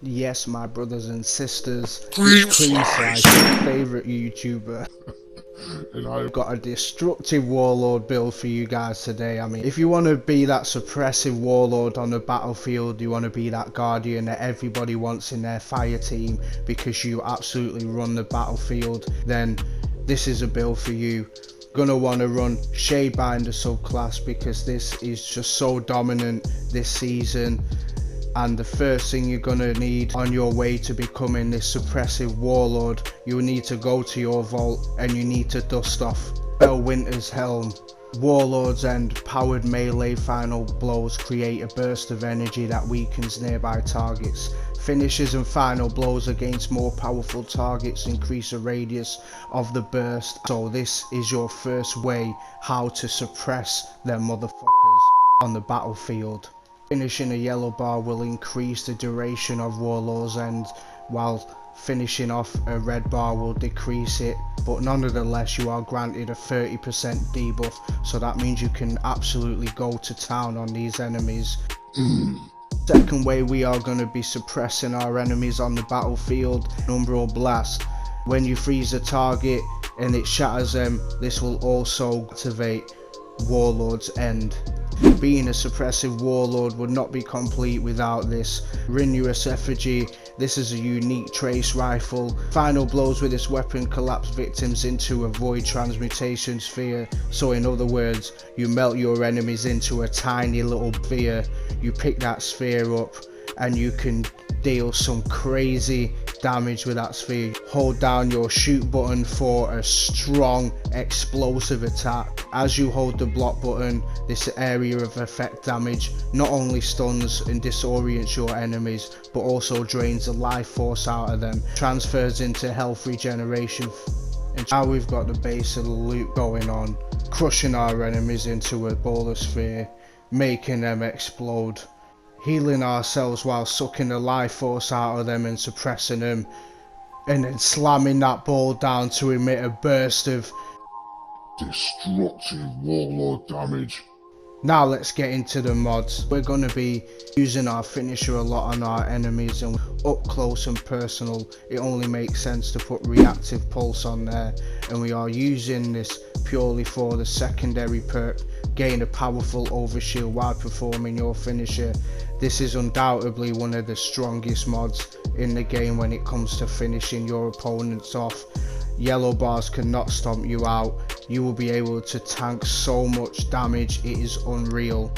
Yes, my brothers and sisters, it's Cream Slice, your favourite YouTuber. And I've got a destructive warlord build for you guys today. I mean, if you want to be that suppressive warlord on the battlefield, you want to be that guardian that everybody wants in their fire team because you absolutely run the battlefield, then this is a build for you. Gonna want to run Shadebinder subclass because this is just so dominant this season. And the first thing you're gonna need on your way to becoming this suppressive warlord, you need to go to your vault and you need to dust off Felwinters' helm. Warlord's End powered melee final blows create a burst of energy that weakens nearby targets. Finishes and final blows against more powerful targets increase the radius of the burst. So this is your first way how to suppress them motherfuckers on the battlefield. Finishing a yellow bar will increase the duration of Warlord's End, while finishing off a red bar will decrease it, but nonetheless you are granted a 30% debuff, so that means you can absolutely go to town on these enemies. Second way we are going to be suppressing our enemies on the battlefield, Umbral Blast. When you freeze a target and it shatters them, this will also activate Warlord's End. Being a suppressive warlord would not be complete without this. Renewous Effigy, this is a unique trace rifle. Final blows with this weapon collapse victims into a void transmutation sphere. So in other words, you melt your enemies into a tiny little sphere. You pick that sphere up and you can deal some crazy damage with that sphere. Hold down your shoot button for a strong explosive attack. As you hold the block button, this area of effect damage not only stuns and disorients your enemies, but also drains the life force out of them, transfers into health regeneration. And now we've got the base of the loop going on, crushing our enemies into a ball of sphere, making them explode. Healing ourselves while sucking the life force out of them and suppressing them, and then slamming that ball down to emit a burst of destructive warlord damage. Now let's get into the mods. We're going to be using our finisher a lot on our enemies, and up close and personal it only makes sense to put reactive pulse on there, and we are using this purely for the secondary perk, gain a powerful overshield while performing your finisher. This is undoubtedly one of the strongest mods in the game when it comes to finishing your opponents off. Yellow bars cannot stomp you out. You will be able to tank so much damage, it is unreal.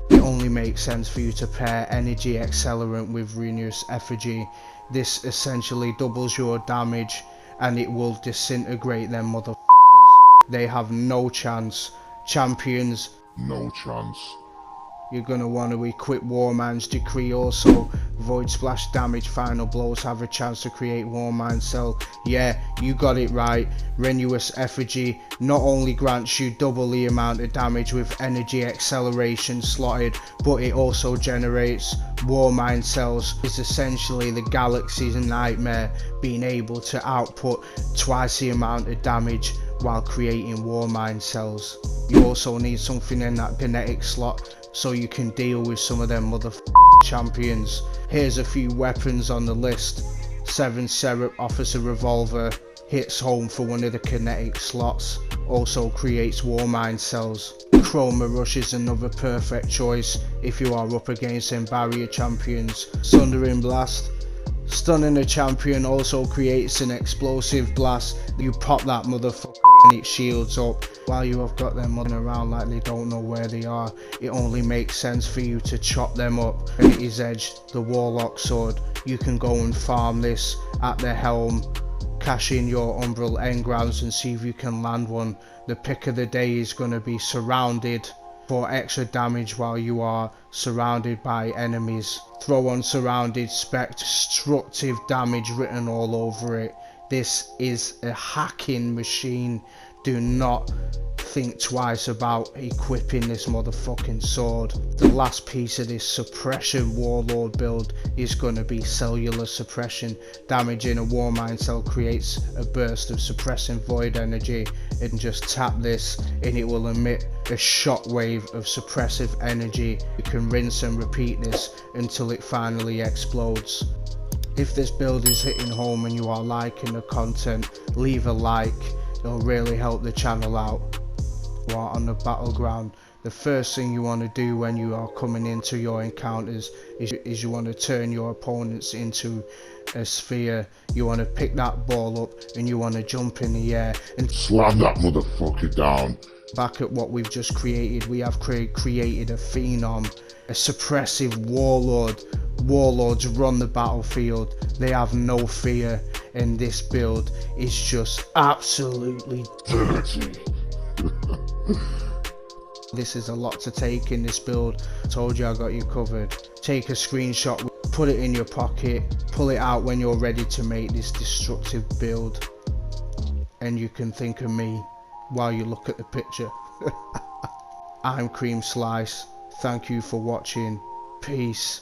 It only makes sense for you to pair energy accelerant with Renewous Effigy. This essentially doubles your damage and it will disintegrate them motherfuckers. They have no chance. Champions, no chance. You're going to want to equip Warmind's Decree also. Void Splash damage final blows have a chance to create Warmind Cell. Yeah, you got it right. Renewous Effigy not only grants you double the amount of damage with energy acceleration slotted, but it also generates Warmind Cells. It's essentially the galaxy's nightmare, being able to output twice the amount of damage while creating Warmind Cells. You also need something in that kinetic slot so you can deal with some of them champions. Here's a few weapons on the list. 7 Seraph Officer Revolver hits home for one of the kinetic slots, also creates Warmind Cells. Chroma Rush is another perfect choice if you are up against them barrier champions. Sundering Blast, stunning a champion also creates an explosive blast. You pop that motherfucker and it shields up. While you have got them running around like they don't know where they are, it only makes sense for you to chop them up. And it is edged, the Warlock sword. You can go and farm this at the helm, cash in your Umbral engrams and see if you can land one. The pick of the day is going to be Surrounded for extra damage while you are surrounded by enemies. Throw on Surrounded Spec, destructive damage written all over it. This is a hacking machine. Do not think twice about equipping this motherfucking sword. The last piece of this suppression warlord build is going to be cellular suppression. Damaging a Warmind Cell creates a burst of suppressing void energy, and just tap this and it will emit a shockwave of suppressive energy. You can rinse and repeat this until it finally explodes. If this build is hitting home and you are liking the content, leave a like, it'll really help the channel out. You are on the battleground. The first thing you want to do when you are coming into your encounters is you want to turn your opponents into a sphere. You want to pick that ball up and you want to jump in the air and slam that motherfucker down. Back at what we've just created, we have created a phenom, a suppressive warlord. Warlords run the battlefield, they have no fear, and this build is just absolutely dirty. This is a lot to take in this build. Told you I got you covered. Take a screenshot, put it in your pocket, pull it out when you're ready to make this destructive build, and you can think of me while you look at the picture. I'm Cream Slice. Thank you for watching. Peace.